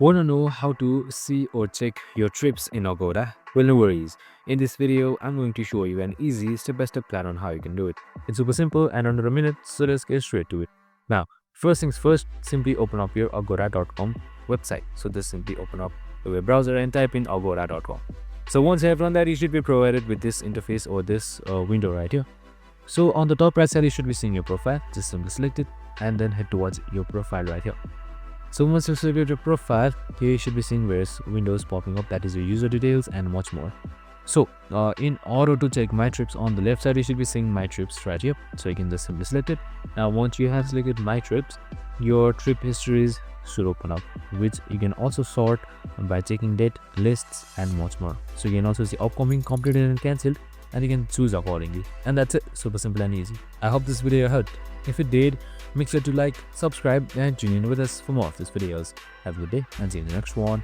Wanna know how to see or check your trips in Agoda? Well, no worries. In this video, I'm going to show you an easy step-by-step plan on how you can do it. It's super simple and under a minute, so let's get straight to it. Now, first things first, simply open up your agoda.com website. So just simply open up the web browser and type in agoda.com. So once you have run that, you should be provided with this interface or this window right here. So on the top right side, you should be seeing your profile. Just simply select it and then head towards your profile right here. So once you select your profile, here you should be seeing various windows popping up, that is your user details and much more. So in order to check my trips, on the left side you should be seeing my trips right here. So you can just simply select it. Now once you have selected my trips, your trip histories should open up, which you can also sort by checking date, lists and much more. So you can also see upcoming, completed and cancelled, and you can choose accordingly. And that's it, super simple and easy. I hope this video helped. If it did, make sure to like, subscribe and tune in with us for more of these videos. Have a good day and see you in the next one.